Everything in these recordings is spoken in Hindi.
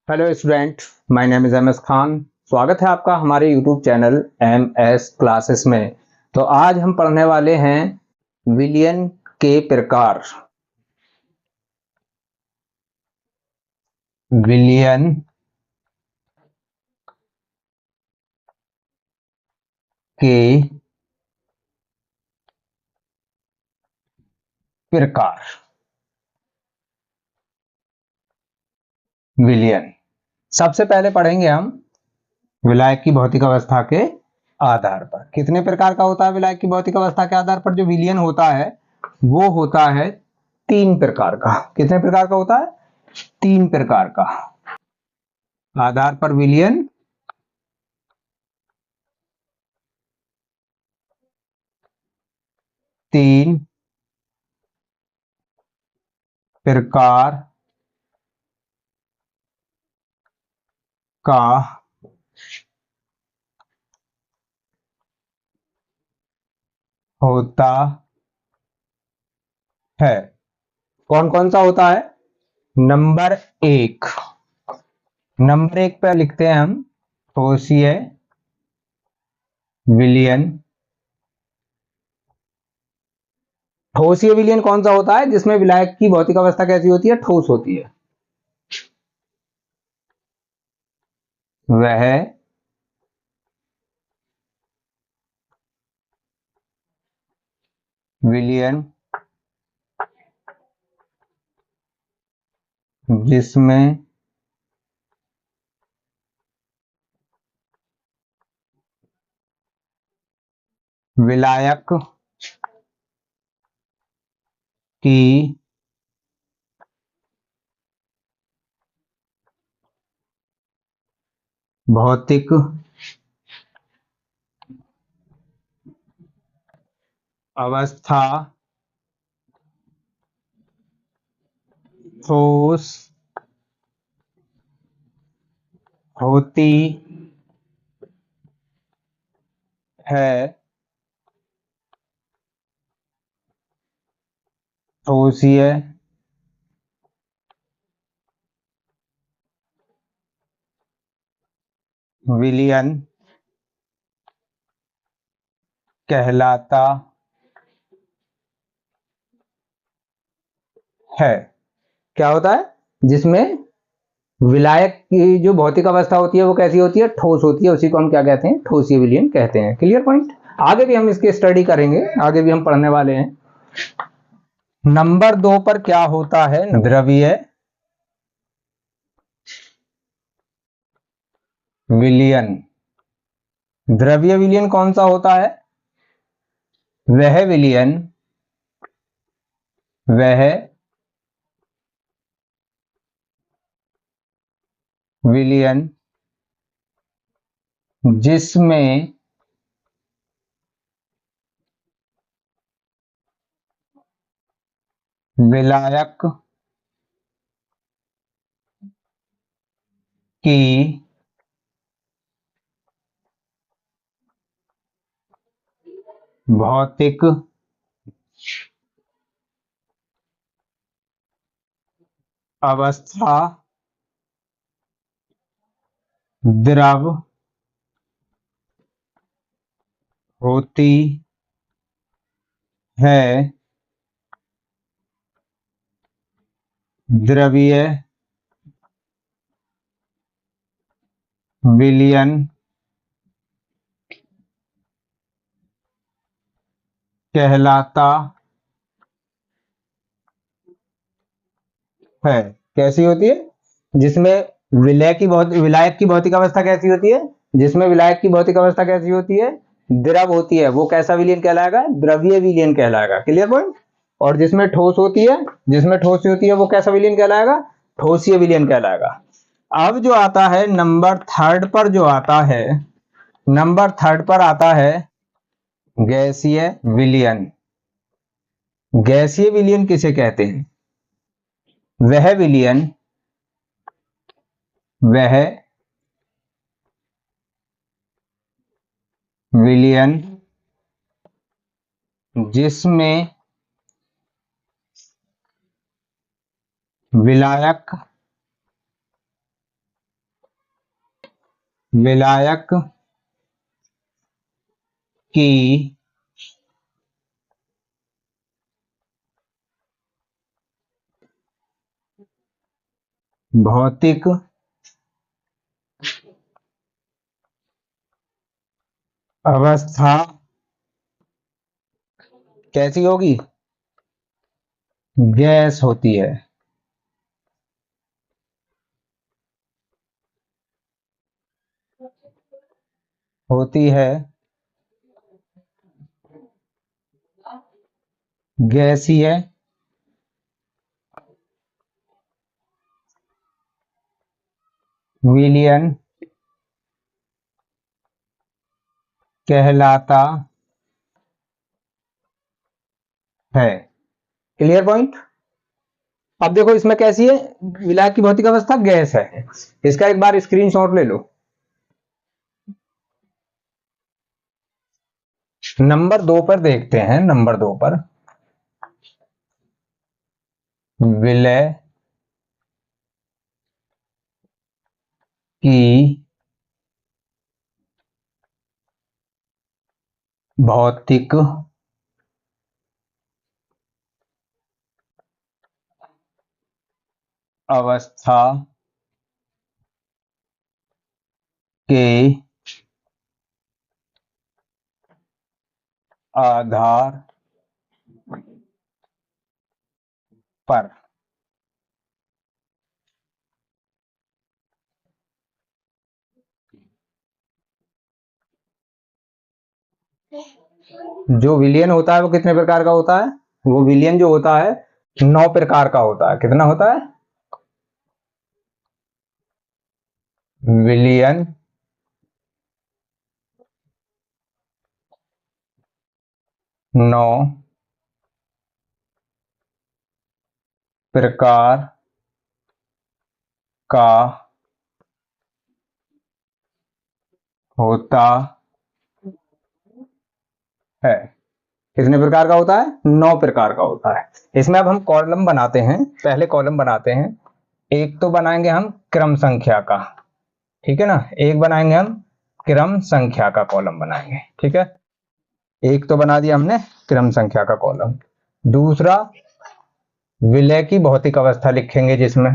Hello student, my name is MS Khan. स्वागत है आपका हमारे यूट्यूब चैनल MS क्लासेस में। तो आज हम पढ़ने वाले हैं विलियन के प्रकार। विलियन के प्रकार। विलियन सबसे पहले पढ़ेंगे हम विलायक की भौतिक अवस्था के आधार पर। कितने प्रकार का होता है विलायक की भौतिक अवस्था के आधार पर? जो विलियन होता है वो होता है 3 प्रकार का। कितने प्रकार का होता है? 3 प्रकार का। आधार पर विलियन 3 प्रकार का होता है। कौन कौन सा होता है? नंबर 1, नंबर 1 पे लिखते हैं हम ठोसीय विलियन। ठोसीय विलियन कौन सा होता है? जिसमें विलायक की भौतिक अवस्था कैसी होती है? ठोस होती है। वह विलियन जिसमें विलायक की भौतिक अवस्था ठोस होती है। ठोसीय विलियन कहलाता है। क्या होता है? जिसमें विलायक की जो भौतिक अवस्था होती है वो कैसी होती है? ठोस होती है। उसी को हम क्या कहते हैं? ठोसीय विलयन कहते हैं। Clear point. आगे भी हम इसकी स्टडी करेंगे, आगे भी हम पढ़ने वाले हैं। नंबर 2 पर क्या होता है? द्रवीय विलयन। द्रवीय विलयन कौन सा होता है? वह विलयन वह विलयन जिसमें विलायक की भौतिक अवस्था द्रव होती है। द्रवीय विलयन कहलाता है। कैसी होती है? जिसमें विलायक की भौतिक अवस्था कैसी होती है? जिसमें विलायक की भौतिक अवस्था कैसी होती है? द्रव होती है, वो कैसा विलयन कहलाएगा? द्रवीय विलयन कहलाएगा। Clear point. और जिसमें ठोस होती है, वो कैसा विलयन कहलाएगा? ठोसीय विलयन कहलाएगा। अब जो आता है नंबर 3 पर, जो आता है नंबर 3 पर आता है गैसीय विलयन। गैसीय विलयन किसे कहते हैं? वह विलयन वह विलयन जिसमें विलायक विलायक की भौतिक अवस्था कैसी होगी? गैस होती है। होती है गैसीय विलयन कहलाता है। Clear point? अब देखो इसमें कैसी है, विलायक की भौतिक अवस्था गैस है। इसका एक बार स्क्रीनशॉट ले लो। नंबर 2 पर देखते हैं, नंबर 2 पर विलय की भौतिक अवस्था के आधार पर जो विलयन होता है वो कितने प्रकार का होता है? वो विलयन जो होता है 9 प्रकार का होता है। कितना होता है? विलयन 9 प्रकार का होता है। कितने प्रकार का होता है? 9 प्रकार का होता है। इसमें अब हम कॉलम बनाते हैं। पहले कॉलम बनाते हैं। एक तो बनाएंगे हम क्रम संख्या का, ठीक है ना। एक बनाएंगे हम क्रम संख्या का कॉलम बनाएंगे, ठीक है। एक तो बना दिया हमने क्रम संख्या का कॉलम। दूसरा विलय की भौतिक अवस्था लिखेंगे, जिसमें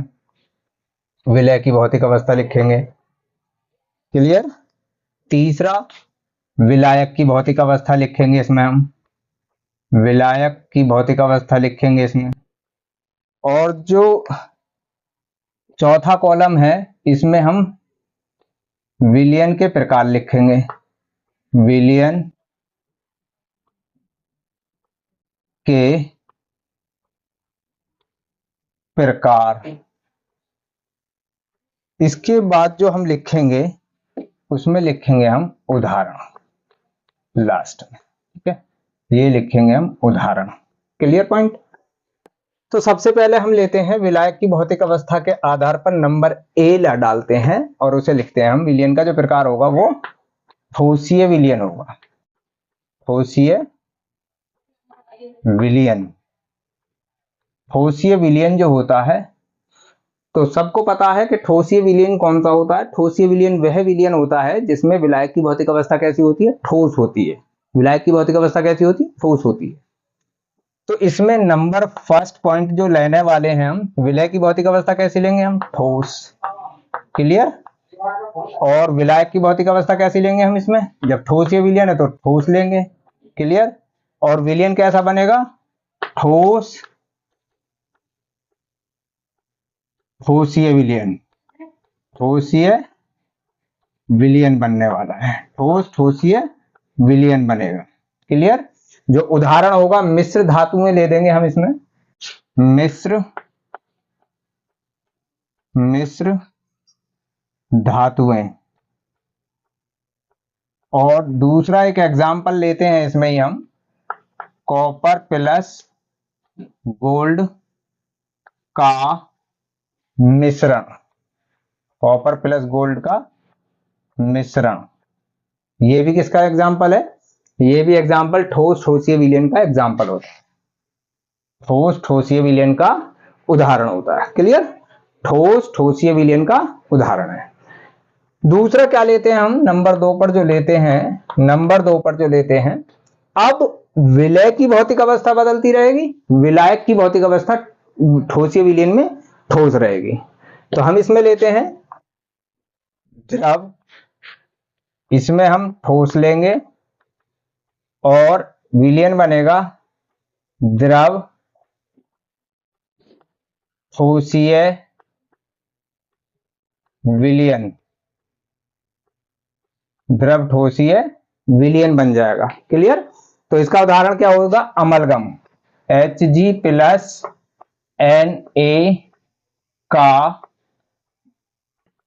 विलय की भौतिक अवस्था लिखेंगे। क्लियर? तीसरा विलायक की भौतिक अवस्था लिखेंगे, इसमें हम विलायक की भौतिक अवस्था लिखेंगे इसमें। और जो चौथा कॉलम है इसमें हम विलयन के प्रकार लिखेंगे। विलयन के प्रकार। इसके बाद जो हम लिखेंगे उसमें लिखेंगे हम उदाहरण लास्ट में, ठीक है। ये लिखेंगे हम उदाहरण। Clear point? तो सबसे पहले हम लेते हैं विलायक की भौतिक अवस्था के आधार पर नंबर ए डालते हैं और उसे लिखते हैं हम। विलयन का जो प्रकार होगा वो ठोसीय विलयन होगा। ठोसीय विलयन। ठोसीय विलयन जो होता है, तो सबको पता है कि ठोसीय विलयन कौन सा होता है। ठोसीय विलयन वह विलयन होता है जिसमें विलायक की भौतिक अवस्था कैसी होती है? ठोस होती है। विलायक की भौतिक अवस्था कैसी होती है? ठोस होती है। तो इसमें नंबर फर्स्ट पॉइंट जो लेने वाले हैं हम, विलय की भौतिक अवस्था कैसी लेंगे हम? ठोस। क्लियर? और विलायक की भौतिक अवस्था कैसी लेंगे हम इसमें? जब ठोसीय विलयन है तो ठोस लेंगे। क्लियर? और विलयन कैसा बनेगा? ठोस ठोसीय विलयन। ठोसीय विलयन बनने वाला है। ठोस ठोसीय विलयन बनेगा। क्लियर? जो उदाहरण होगा मिश्र धातुएं ले देंगे हम इसमें। मिश्र मिश्र धातुएं। और दूसरा एक एग्जाम्पल लेते हैं इसमें ही हम, कॉपर प्लस गोल्ड का मिश्रण। कॉपर प्लस गोल्ड का मिश्रण। ये भी किसका एग्जाम्पल है? ये भी एग्जाम्पल ठोस ठोसीय विलयन का एग्जाम्पल होता है। ठोस ठोसीय विलयन का उदाहरण होता है। क्लियर? ठोस ठोसीय विलयन का उदाहरण है। दूसरा क्या लेते हैं हम, नंबर 2 पर जो लेते हैं, नंबर 2 पर जो लेते हैं, अब विलय की भौतिक अवस्था बदलती रहेगी, विलायक की भौतिक अवस्था ठोसीय विलयन में ठोस रहेगी। तो हम इसमें लेते हैं द्रव, इसमें हम ठोस लेंगे और विलयन बनेगा द्रव ठोसीय विलयन, द्रव ठोसीय विलयन बन जाएगा। क्लियर। तो इसका उदाहरण क्या होगा, अमलगम, Hg प्लस Na का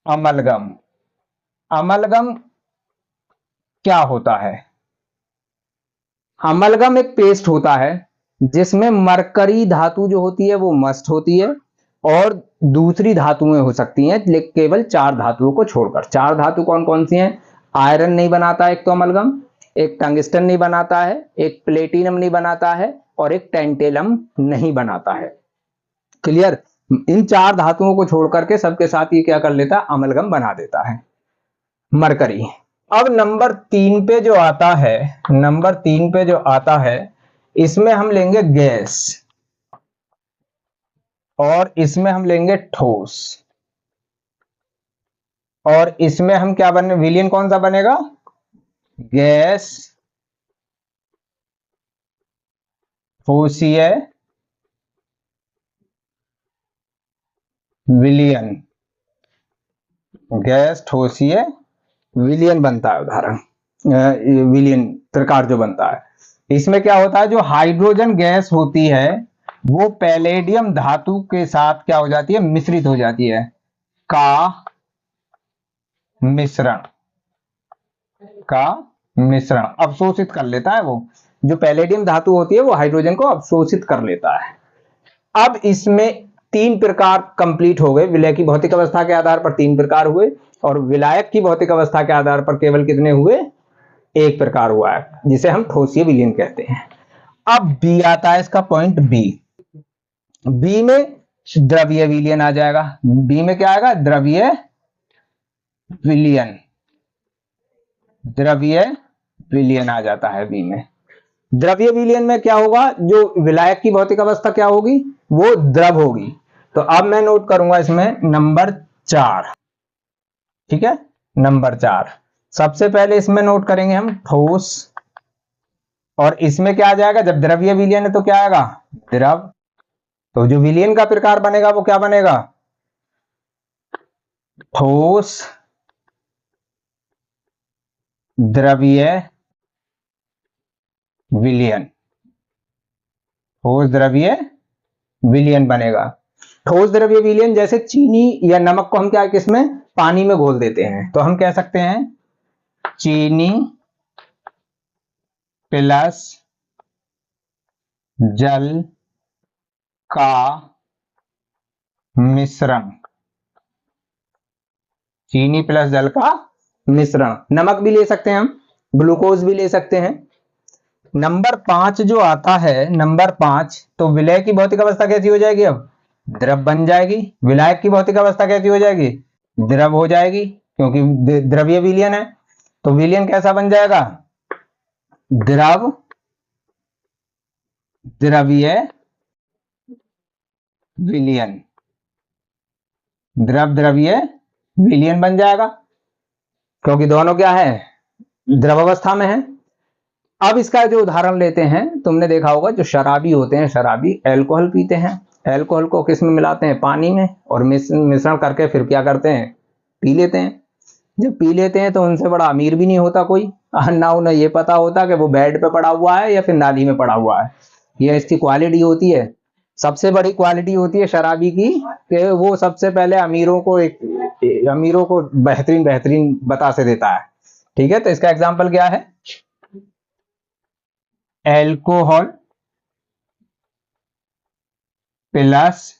अमलगम। अमलगम क्या होता है, अमलगम एक पेस्ट होता है जिसमें मरकरी धातु जो होती है वो मस्ट होती है और दूसरी धातुएं हो सकती हैं, लेकिन केवल 4 धातुओं को छोड़कर। 4 धातु कौन कौन सी हैं, आयरन नहीं बनाता एक तो अमलगम, एक टंगस्टन नहीं बनाता है, एक प्लेटिनम नहीं बनाता है और एक टेंटेलम नहीं बनाता है। क्लियर। इन 4 धातुओं को छोड़कर के सबके साथ ये क्या कर लेता है, अमलगम बना देता है, मरकरी। अब नंबर 3 पे जो आता है, नंबर 3 पे जो आता है, इसमें हम लेंगे गैस और इसमें हम लेंगे ठोस और इसमें हम क्या बने, विलयन कौन सा बनेगा, गैस ठोसीय विलयन, गैस ठोसीय विलयन बनता है। उदाहरण विलयन प्रकार जो बनता है, इसमें क्या होता है, जो हाइड्रोजन गैस होती है वो पैलेडियम धातु के साथ क्या हो जाती है, मिश्रित हो जाती है, का मिश्रण, का मिश्रण अवशोषित कर लेता है। वो जो पैलेडियम धातु होती है वो हाइड्रोजन को अवशोषित कर लेता है। अब इसमें 3 प्रकार कंप्लीट हो गए, विलय की भौतिक अवस्था के आधार पर 3 प्रकार हुए और विलायक की भौतिक अवस्था के आधार पर केवल कितने हुए, 1 प्रकार हुआ है, जिसे हम ठोसीय विलयन कहते हैं। अब बी आता है, इसका पॉइंट बी, बी में द्रवीय विलयन आ जाएगा। बी में क्या आएगा, द्रवीय विलयन, द्रवीय विलयन आ जाता है बी में। द्रवीय विलयन में क्या होगा, जो विलायक की भौतिक अवस्था क्या होगी, वो द्रव होगी। तो अब मैं नोट करूंगा इसमें नंबर 4, ठीक है, नंबर 4 सबसे पहले इसमें नोट करेंगे हम ठोस, और इसमें क्या आ जाएगा, जब द्रवीय विलयन है तो क्या आएगा, द्रव। तो जो विलयन का प्रकार बनेगा वो क्या बनेगा, ठोस द्रवीय विलयन, ठोस द्रवीय विलयन बनेगा। ठोस द्रव्य विलयन, जैसे चीनी या नमक को हम क्या किसमें, पानी में घोल देते हैं, तो हम कह सकते हैं चीनी प्लस जल का मिश्रण, चीनी प्लस जल का मिश्रण। नमक भी ले सकते हैं हम, ग्लूकोज भी ले सकते हैं। नंबर 5 जो आता है, नंबर 5, तो विलय की भौतिक अवस्था कैसी हो जाएगी, अब द्रव बन जाएगी। विलायक की भौतिक अवस्था कैसी हो जाएगी, द्रव हो जाएगी, क्योंकि द्रवीय विलयन है। तो विलयन कैसा बन जाएगा, द्रव द्रवीय विलयन, द्रव द्रवीय विलयन बन जाएगा, क्योंकि दोनों क्या है, द्रव अवस्था में है। अब इसका जो उदाहरण लेते हैं, तुमने देखा होगा जो शराबी होते हैं, शराबी अल्कोहल पीते हैं, अल्कोहल को किस में मिलाते हैं, पानी में, और मिश्रण करके फिर क्या करते हैं, पी लेते हैं। जब पी लेते हैं तो उनसे बड़ा अमीर भी नहीं होता कोई, ना उन्हें ये पता होता कि वो बेड पे पड़ा हुआ है या फिर नाली में पड़ा हुआ है। ये इसकी क्वालिटी होती है, सबसे बड़ी क्वालिटी होती है शराबी की, कि वो सबसे पहले अमीरों को बेहतरीन बेहतरीन बता से देता है। ठीक है, तो इसका एग्जाम्पल क्या है, एल्कोहल प्लस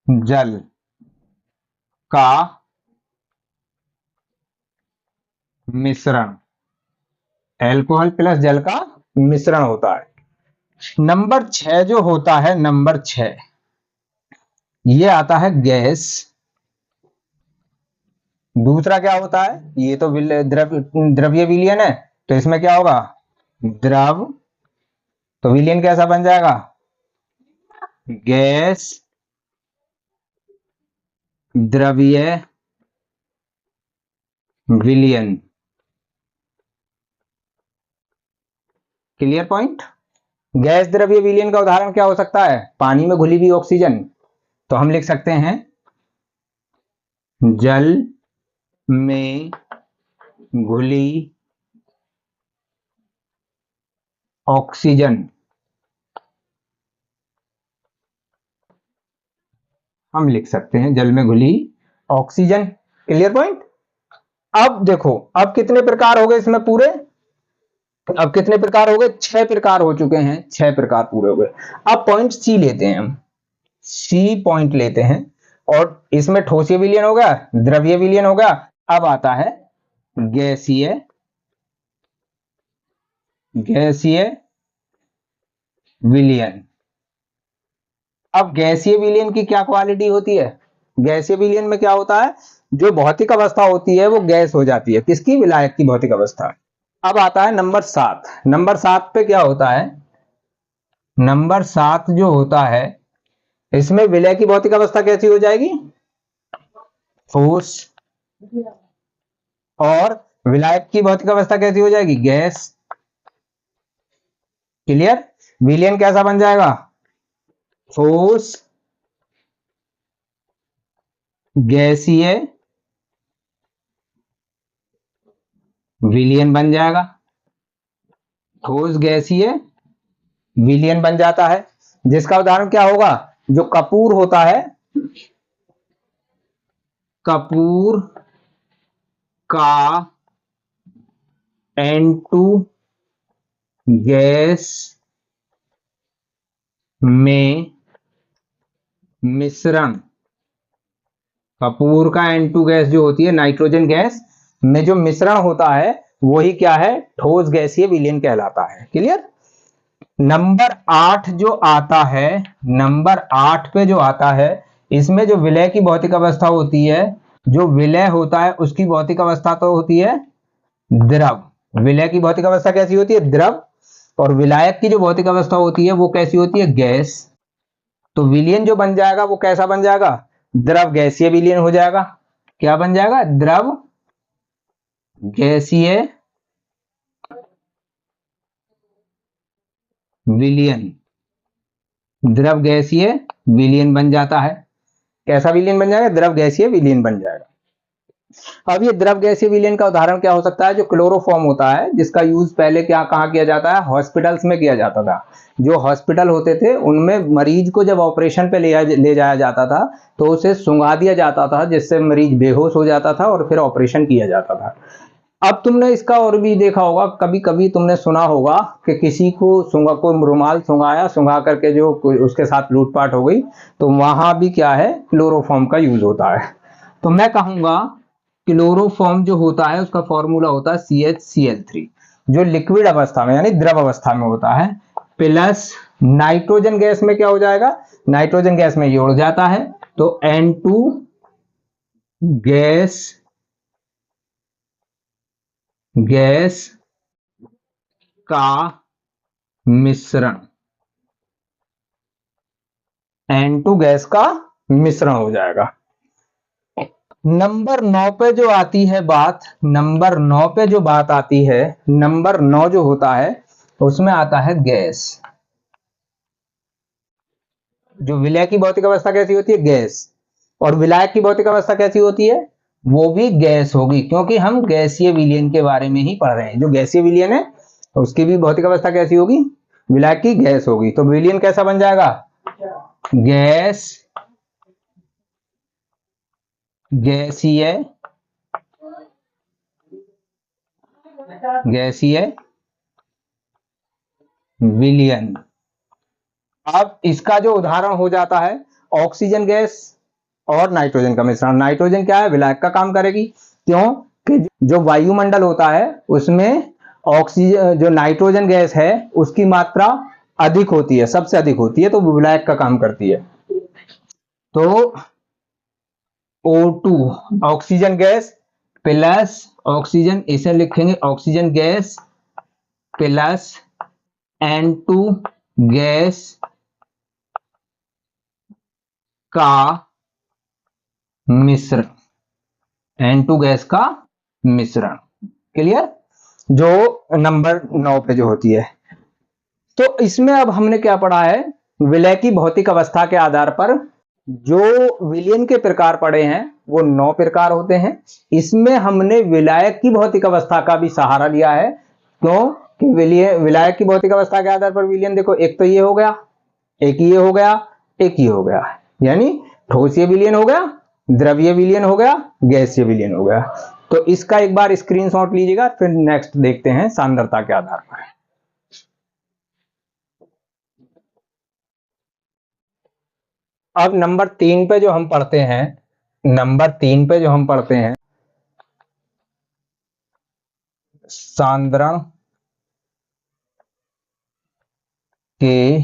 जल का मिश्रण, एल्कोहल प्लस जल का मिश्रण होता है। नंबर 6 जो होता है, नंबर 6, ये आता है गैस। दूसरा क्या होता है, ये तो द्रव्य विलयन है, तो इसमें क्या होगा, द्रव। तो विलयन कैसा बन जाएगा, गैस द्रव्य विलयन। Clear point. गैस द्रव्य विलयन का उदाहरण क्या हो सकता है, पानी में घुली हुई ऑक्सीजन। तो हम लिख सकते हैं जल में घुली ऑक्सीजन। हम लिख सकते हैं जल में घुली ऑक्सीजन। Clear point. अब देखो, अब कितने प्रकार हो गए इसमें पूरे, अब कितने प्रकार हो गए, 6 प्रकार हो चुके हैं, 6 प्रकार पूरे हो गए। अब पॉइंट सी लेते हैं हम, सी पॉइंट लेते हैं, और इसमें ठोसीय विलयन हो गया, द्रव्य विलयन हो गया। अब आता है गैसीय, गैसीय विलयन। अब गैसीय विलयन की क्या क्वालिटी होती है, गैसीय विलयन में क्या होता है, जो भौतिक अवस्था होती है वो गैस हो जाती है, किसकी, विलायक की भौतिक अवस्था। अब आता है नंबर 7। नंबर 7 पे क्या होता है, नंबर 7 जो होता है, इसमें विलय की भौतिक अवस्था कैसी हो जाएगी, ठोस। और विलायक की भौतिक अवस्था कैसी हो जाएगी, गैस। क्लियर। विलयन कैसा बन जाएगा, ठोस गैसीय विलयन बन जाएगा, ठोस गैसीय विलयन बन जाता है। जिसका उदाहरण क्या होगा, जो कपूर होता है, कपूर का N2 गैस में मिश्रण, कपूर का N2 गैस जो होती है, नाइट्रोजन गैस में जो मिश्रण होता है, वही क्या है, ठोस गैसीय विलयन कहलाता है। क्लियर। नंबर 8 जो आता है, नंबर 8 पे जो आता है, इसमें जो विलय की भौतिक अवस्था होती है, जो विलय होता है उसकी भौतिक अवस्था तो होती है द्रव। विलय की भौतिक अवस्था कैसी होती है, द्रव। और विलायक की जो भौतिक अवस्था होती है वो कैसी होती है, गैस। तो विलयन जो बन जाएगा वो कैसा बन जाएगा, द्रव गैसीय विलयन हो जाएगा। क्या बन जाएगा, द्रव गैसीय विलयन, द्रव गैसीय विलयन बन जाता है। कैसा विलयन बन जाएगा, द्रव गैसीय विलयन बन जाएगा। अब ये द्रव गैसीय विलयन का उदाहरण क्या हो सकता है, जो क्लोरोफॉर्म होता है, जिसका यूज पहले क्या कहाँ किया जाता है, हॉस्पिटल्स में किया जाता था। जो हॉस्पिटल होते थे उनमें मरीज को जब ऑपरेशन पे ले जाया जाता था, तो उसे सुंघा दिया जाता था, जिससे मरीज बेहोश हो जाता था और फिर ऑपरेशन किया जाता था। अब तुमने इसका और भी देखा होगा, कभी कभी तुमने सुना होगा कि किसी को सुंघा, कोई रुमाल सुंघाया, सुंघा करके जो उसके साथ लूटपाट हो गई, तो वहां भी क्या है, क्लोरोफॉर्म का यूज होता है। तो मैं कहूंगा क्लोरोफॉर्म जो होता है उसका फॉर्मूला होता है CHCl3, जो लिक्विड अवस्था में यानी द्रव अवस्था में होता है, प्लस नाइट्रोजन गैस में क्या हो जाएगा, नाइट्रोजन गैस में ये उड़ जाता है, तो N2 गैस, गैस का मिश्रण, N2 गैस का मिश्रण हो जाएगा। नंबर 9 पे जो आती है बात, नंबर 9 पे जो बात आती है, नंबर 9 जो होता है उसमें आता है गैस। जो विलय की भौतिक अवस्था कैसी होती है, गैस। और विलायक की भौतिक अवस्था कैसी होती है, वो भी गैस होगी, क्योंकि हम गैसीय विलयन के बारे में ही पढ़ रहे हैं। जो गैसीय विलयन है उसकी भी भौतिक अवस्था कैसी होगी, विलायक की गैस होगी। तो विलयन कैसा बन जाएगा, गैस, गैसीय, गैसीय विलयन। अब इसका जो उदाहरण हो जाता है, ऑक्सीजन गैस और नाइट्रोजन का मिश्रण। नाइट्रोजन क्या है, विलायक का काम करेगी, क्यों कि जो वायुमंडल होता है उसमें ऑक्सीजन, जो नाइट्रोजन गैस है उसकी मात्रा अधिक होती है, सबसे अधिक होती है, तो वो विलायक का काम करती है। तो O2 oxygen gas plus oxygen, इसे लिखेंगे oxygen gas plus N2 gas का मिश्रण, N2 गैस का मिश्रण। क्लियर? जो नंबर 9 पे जो होती है। तो इसमें अब हमने क्या पढ़ा है, विलय की भौतिक अवस्था के आधार पर जो विलयन के प्रकार पढ़े हैं वो 9 प्रकार होते हैं। इसमें हमने विलायक की भौतिक अवस्था का भी सहारा लिया है। क्यों? कि विलायक की भौतिक अवस्था के आधार पर विलयन, देखो एक तो ये हो गया, एक ये हो गया, एक ये हो गया, यानी ठोसीय विलयन हो गया, द्रवीय विलयन हो गया, गैसीय विलयन हो गया। तो इसका एक बार स्क्रीनशॉट लीजिएगा, फिर नेक्स्ट देखते हैं सांद्रता के आधार पर। अब नंबर 3 पे जो हम पढ़ते हैं, नंबर 3 पे जो हम पढ़ते हैं सांद्रण के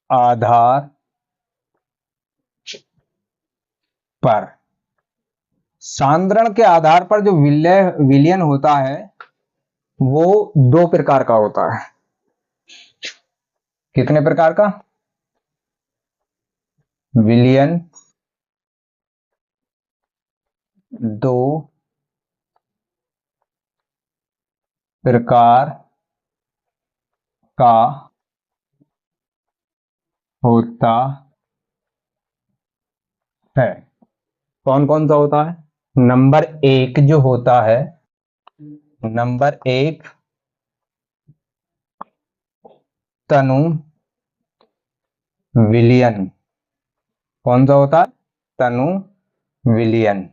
आधार पर, सांद्रण के आधार पर जो विलयन होता है वो 2 प्रकार का होता है। कितने प्रकार का? विलयन 2 प्रकार का होता है। कौन कौन सा होता है? नंबर 1 जो होता है, नंबर 1 तनु विलयन। कौन सा होता है? तनु विलयन।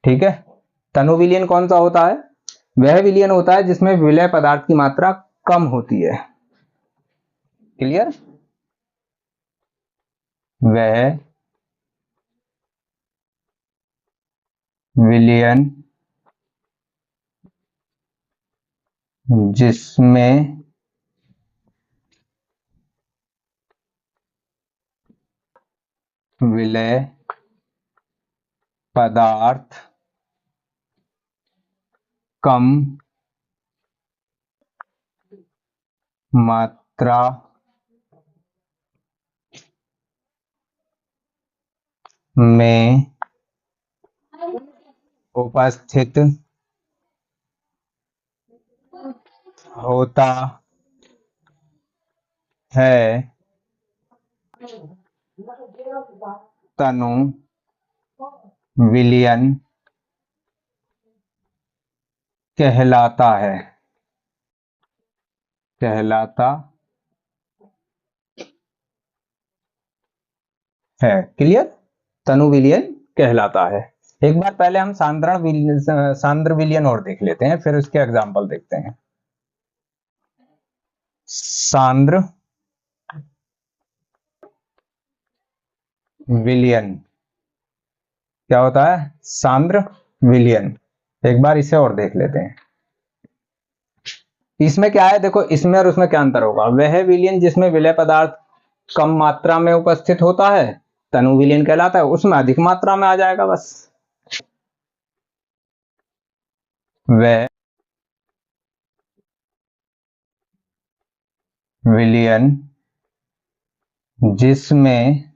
ठीक है। तनु विलयन कौन सा होता है? वह विलयन होता है जिसमें विलय पदार्थ की मात्रा कम होती है। क्लियर? वह विलयन जिसमें विलय पदार्थ कम मात्रा में उपस्थित होता है, तनु विलयन कहलाता है। कहलाता है। क्लियर? तनु विलयन कहलाता है। एक बार पहले हम सांद्र विलयन और देख लेते हैं, फिर उसके एग्जाम्पल देखते हैं। सांद्र विलयन क्या होता है? सांद्र विलयन। एक बार इसे और देख लेते हैं। इसमें क्या है, देखो इसमें और उसमें क्या अंतर होगा। वह विलयन जिसमें विलय पदार्थ कम मात्रा में उपस्थित होता है तनु विलयन कहलाता है, उसमें अधिक मात्रा में आ जाएगा बस। वह विलयन जिसमें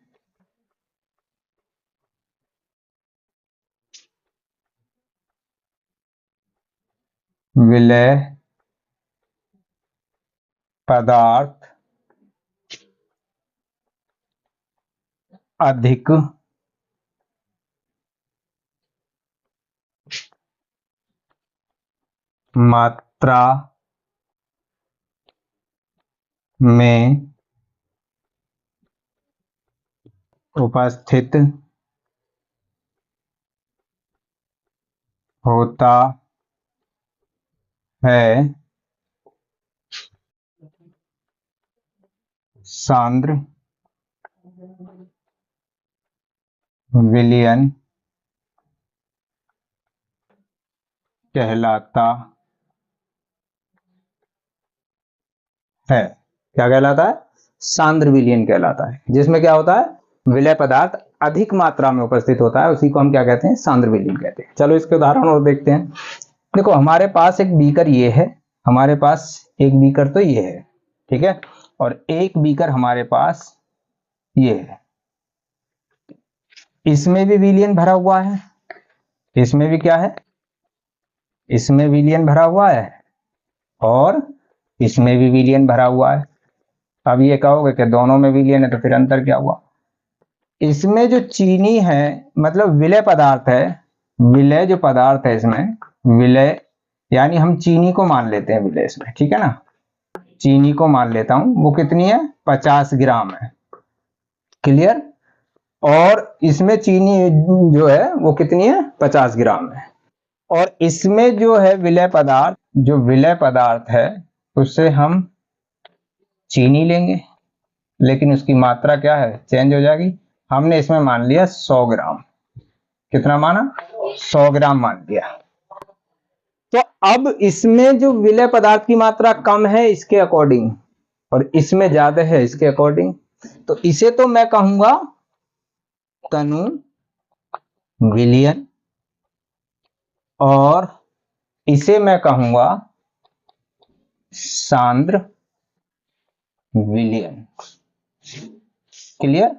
विलय पदार्थ अधिक मात्रा में उपस्थित होता है, सांद्र विलयन कहलाता है। क्या कहलाता है? सांद्र विलयन कहलाता है। जिसमें क्या होता है, विलय पदार्थ अधिक मात्रा में उपस्थित होता है, उसी को हम क्या कहते हैं, सांद्र विलयन कहते हैं। चलो इसके उदाहरण और देखते हैं। देखो हमारे पास एक बीकर ये है, हमारे पास एक बीकर तो ये है, ठीक है, और एक बीकर हमारे पास ये है। इसमें भी विलयन भरा हुआ है, इसमें भी क्या है, इसमें विलयन भरा हुआ है, और इसमें भी विलयन भरा हुआ है। अब ये कहोगे कि दोनों में विलयन है, तो फिर अंतर क्या हुआ। इसमें जो चीनी है, मतलब विलय पदार्थ है, विलय जो पदार्थ है इसमें, विलय यानी हम चीनी को मान लेते हैं विलय इसमें, ठीक है ना, चीनी को मान लेता हूं, वो कितनी है, 50 ग्राम है, क्लियर। और इसमें चीनी जो है वो कितनी है, 50 ग्राम है। और इसमें जो है विलय पदार्थ, जो विलय पदार्थ है उससे हम चीनी लेंगे, लेकिन उसकी मात्रा क्या है, चेंज हो जाएगी। हमने इसमें मान लिया 100 ग्राम, कितना माना, 100 ग्राम मान लिया। तो अब इसमें जो विलय पदार्थ की मात्रा कम है इसके अकॉर्डिंग, और इसमें ज्यादा है इसके अकॉर्डिंग, तो इसे तो मैं कहूंगा तनु विलयन, और इसे मैं कहूंगा सांद्र विलयन, क्लियर।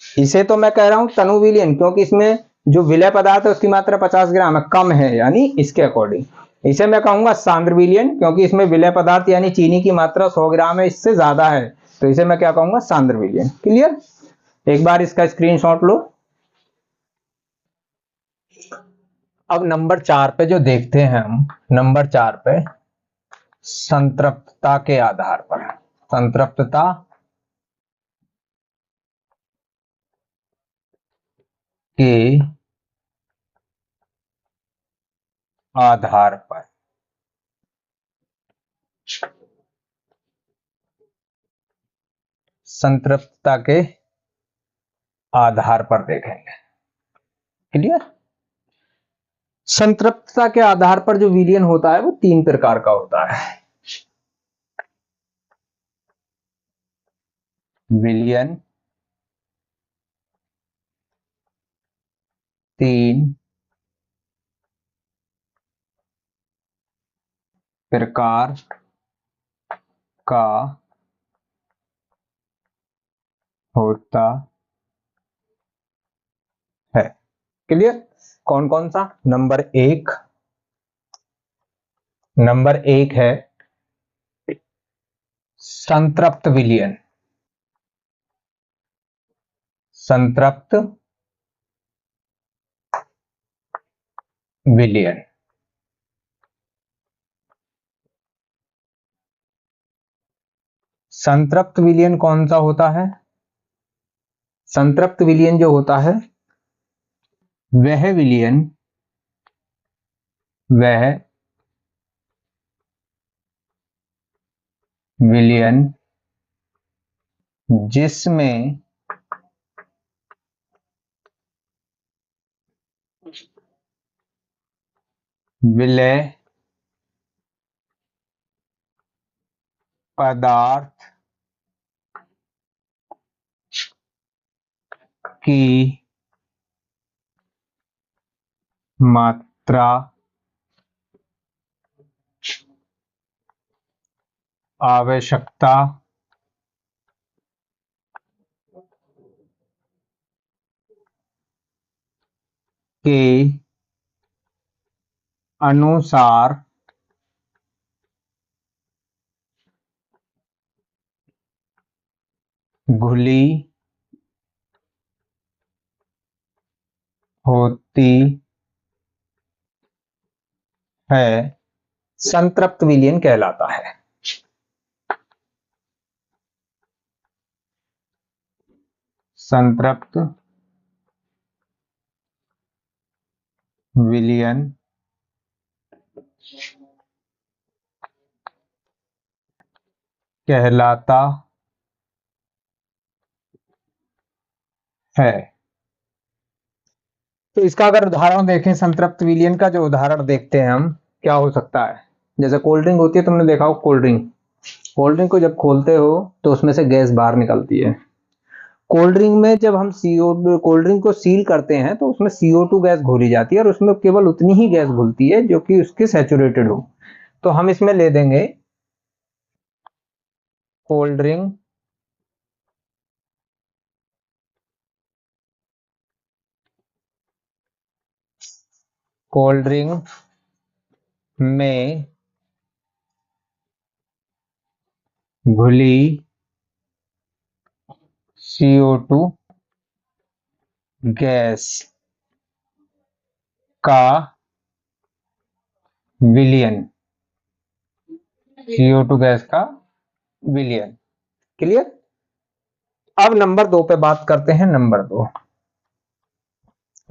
इसे तो मैं कह रहा हूं तनु विलयन, क्योंकि इसमें जो विलय पदार्थ है उसकी मात्रा 50 ग्राम है, कम है, यानी इसके अकॉर्डिंग। इसे मैं कहूंगा सांद्र विलयन, क्योंकि इसमें विलय पदार्थ यानी चीनी की मात्रा 100 ग्राम है, इससे ज्यादा है, तो इसे मैं क्या कहूंगा, सांद्र विलयन, क्लियर। एक बार इसका स्क्रीनशॉट लो। अब नंबर 4 पे जो देखते हैं हम, नंबर 4 पे संतृप्तता के आधार पर, संतृप्तता के आधार पर, संतृप्तता के आधार पर देखेंगे, क्लियर। संतृप्तता के आधार पर जो विलयन होता है वो 3 प्रकार का होता है। विलयन 3 प्रकार का होता है, क्लियर। कौन कौन सा, नंबर एक है संतृप्त विलयन, संतृप्त विलयन। संतृप्त विलयन कौन सा होता है, संतृप्त विलयन जो होता है वह विलयन, वह विलयन जिसमें विलय पदार्थ की मात्रा आवश्यकता के अनुसार घुली होती है, संतृप्त विलयन कहलाता है। संतृप्त विलयन कहलाता है। तो इसका अगर उदाहरण देखें, संतृप्त विलयन का जो उदाहरण देखते हैं हम, क्या हो सकता है, जैसे कोल्ड ड्रिंक होती है, तुमने देखा हो कोल्ड ड्रिंक, कोल्ड ड्रिंक को जब खोलते हो तो उसमें से गैस बाहर निकलती है। कोल्ड ड्रिंक में जब हम कोल्ड ड्रिंक को सील करते हैं तो उसमें CO2 गैस घोली जाती है और उसमें केवल उतनी ही गैस घुलती है जो कि उसकी सैचुरेटेड हो। तो हम इसमें ले देंगे कोल्ड ड्रिंक कोल्ड ड्रिंक में घुली CO2 गैस का विलयन, CO2 गैस का विलयन। क्लियर। अब नंबर 2 पे बात करते हैं।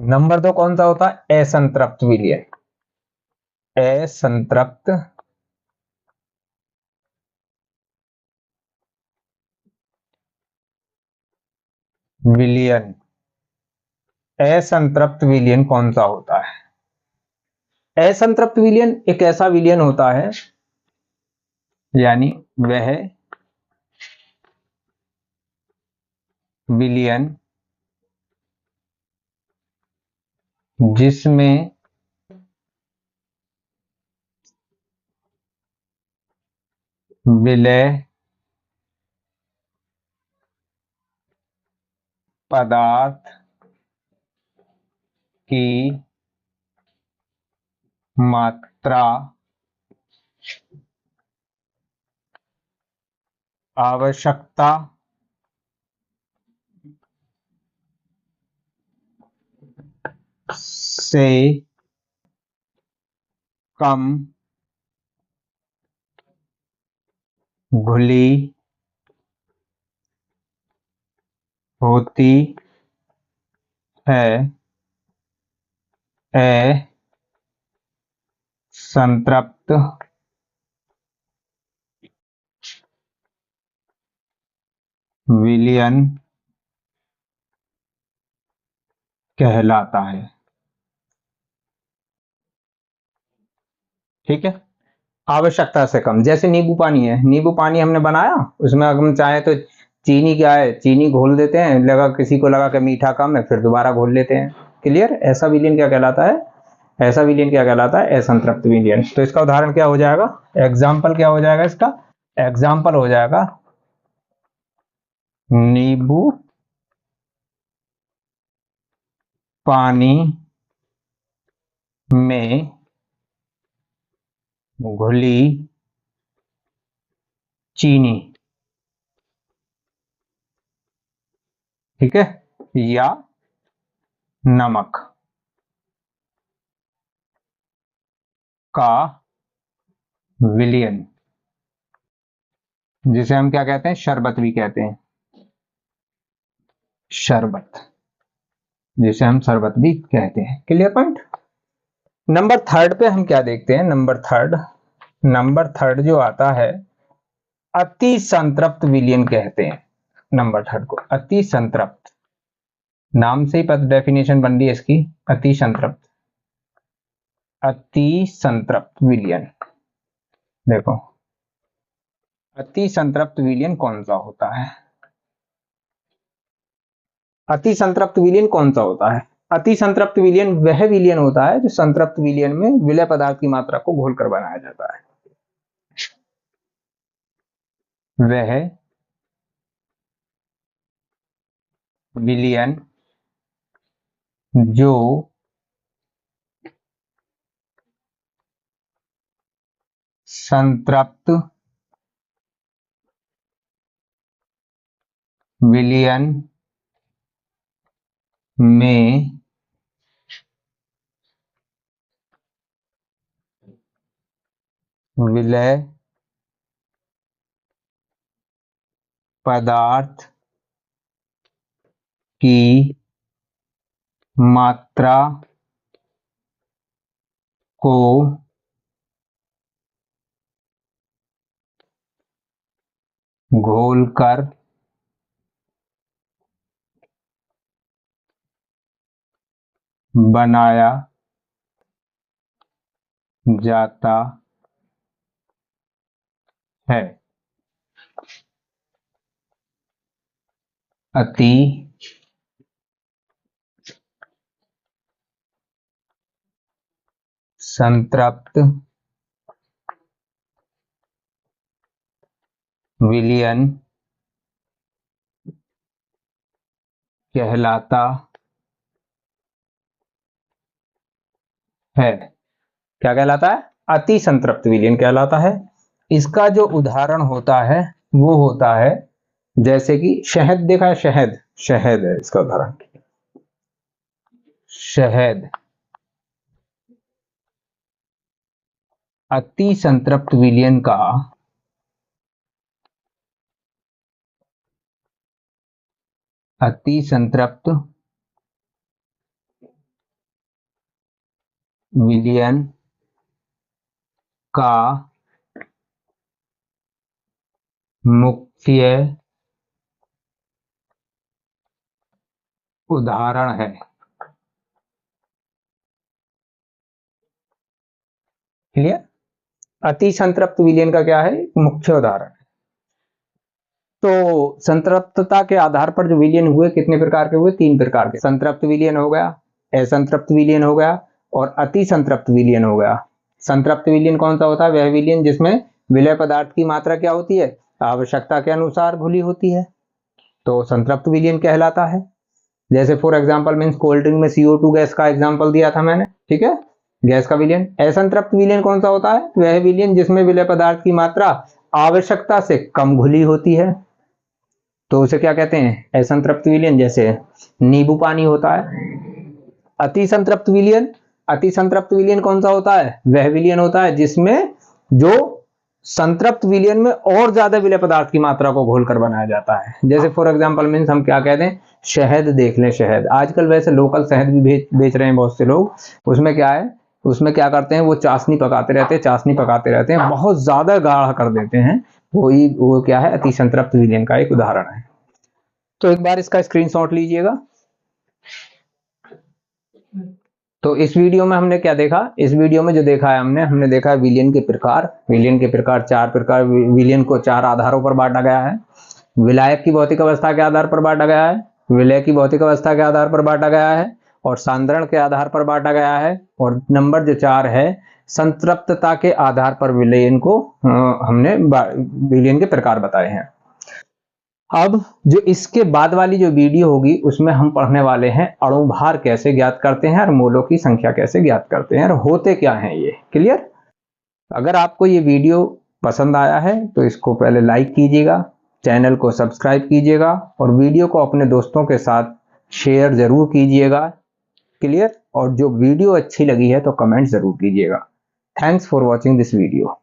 नंबर 2 कौन सा होता है? असंतृप्त विलयन। असंतृप्त विलयन। असंतृप्त विलयन कौन सा होता है? असंतृप्त विलयन एक ऐसा विलयन होता है, यानी वह विलयन जिसमें विलय पदार्थ की मात्रा आवश्यकता से कम घुली होती है। असंतृप्त विलयन कहलाता है। ठीक है। आवश्यकता से कम, जैसे नींबू पानी है, नींबू पानी हमने बनाया, उसमें अगर हम चाहे तो चीनी, क्या है, चीनी घोल देते हैं, लगा किसी को लगा कि मीठा कम है, फिर दोबारा घोल लेते हैं। क्लियर। ऐसा विलयन क्या कहलाता है? ऐसा विलयन क्या कहलाता है? असंतृप्त विलयन। तो इसका उदाहरण क्या हो जाएगा? एग्जाम्पल क्या हो जाएगा इसका? एग्जाम्पल हो जाएगा नींबू पानी में घुली चीनी। ठीक है। या नमक का विलयन, जिसे हम क्या कहते हैं? शरबत भी कहते हैं। शरबत, जिसे हम शरबत भी कहते हैं। Clear point. नंबर 3 पे हम क्या देखते हैं? नंबर थर्ड जो आता है, अति संतृप्त विलयन कहते हैं। नंबर 3 को अति संतृप्त, नाम से ही पता, डेफिनेशन बन रही है इसकी, अति संतृप्त। अति संतृप्त विलयन, देखो अति संतृप्त विलयन कौन सा होता है? अति संतृप्त विलयन कौन सा होता है? अति संतृप्त विलयन वह विलयन होता है जो संतृप्त विलयन में विलय पदार्थ की मात्रा को घोलकर बनाया जाता है। वह विलयन जो संतृप्त विलयन में विलय पदार्थ की मात्रा को घोलकर बनाया जाता है। अति संतृप्त विलयन कहलाता है। क्या कहलाता है? अति संतृप्त विलयन कहलाता है। इसका जो उदाहरण होता है वो होता है जैसे कि शहद, देखा है शहद, शहद है इसका उदाहरण। शहद अति संतृप्त विलयन का अति संतृप्त विलयन का मुख्य उदाहरण है। क्लियर? अति संतृप्त विलयन का क्या है? मुख्य उदाहरण। तो संतृप्तता के आधार पर जो विलयन हुए कितने प्रकार के हुए? 3 प्रकार के। संतृप्त विलयन हो गया, असंतृप्त विलयन हो गया और अति संतृप्त विलयन हो गया। संतृप्त विलयन कौन सा होता है? वह विलयन जिसमें विलय पदार्थ की मात्रा क्या होती है? आवश्यकता के अनुसार घुली होती है, तो संतृप्त विलयन कहलाता है। जैसे for example means cold drink में CO2 गैस का एग्जांपल दिया था मैंने, ठीक है, गैस का विलयन। असंतृप्त विलयन कौन सा होता है? वह विलयन जिसमें विलय पदार्थ की मात्रा आवश्यकता से कम घुली होती है, तो उसे क्या कहते हैं? असंतृप्त विलयन। जैसे नींबू पानी होता है। अति संतृप्त विलयन, अति संतृप्त विलयन कौन सा होता है? वह विलयन होता है जिसमें जो संतृप्त विलयन में और ज्यादा विलय पदार्थ की मात्रा को घोलकर बनाया जाता है। जैसे फॉर एग्जांपल मींस हम क्या कहते हैं? शहद देख लें, शहद आजकल वैसे लोकल शहद भी बेच रहे हैं बहुत से लोग। उसमें क्या है? उसमें क्या करते हैं? वो चाशनी पकाते रहते हैं, चाशनी पकाते रहते हैं, बहुत ज्यादा गाढ़ा कर देते हैं। वो क्या है? अति संतृप्त विलयन का एक उदाहरण है। तो एक बार इसका स्क्रीनशॉट लीजिएगा। तो इस वीडियो में हमने क्या देखा? इस वीडियो में जो देखा है हमने देखा विलयन के प्रकार। विलयन के प्रकार 4 प्रकार, विलयन को 4 आधारों पर बांटा गया है। विलायक की भौतिक अवस्था के आधार पर बांटा गया है, विलय की भौतिक अवस्था के आधार पर बांटा गया है और सांद्रण के आधार पर बांटा गया है। और नंबर जो 4 है, संतृप्तता के आधार पर विलयन को हमने विलयन के प्रकार बताए हैं। अब जो इसके बाद वाली जो वीडियो होगी उसमें हम पढ़ने वाले हैं अणुभार कैसे ज्ञात करते हैं और मोलों की संख्या कैसे ज्ञात करते हैं और होते क्या हैं ये। क्लियर? अगर आपको ये वीडियो पसंद आया है तो इसको पहले लाइक कीजिएगा, चैनल को सब्सक्राइब कीजिएगा और वीडियो को अपने दोस्तों के साथ शेयर जरूर कीजिएगा। क्लियर? और जो वीडियो अच्छी लगी है तो कमेंट जरूर कीजिएगा। Thanks for watching this video.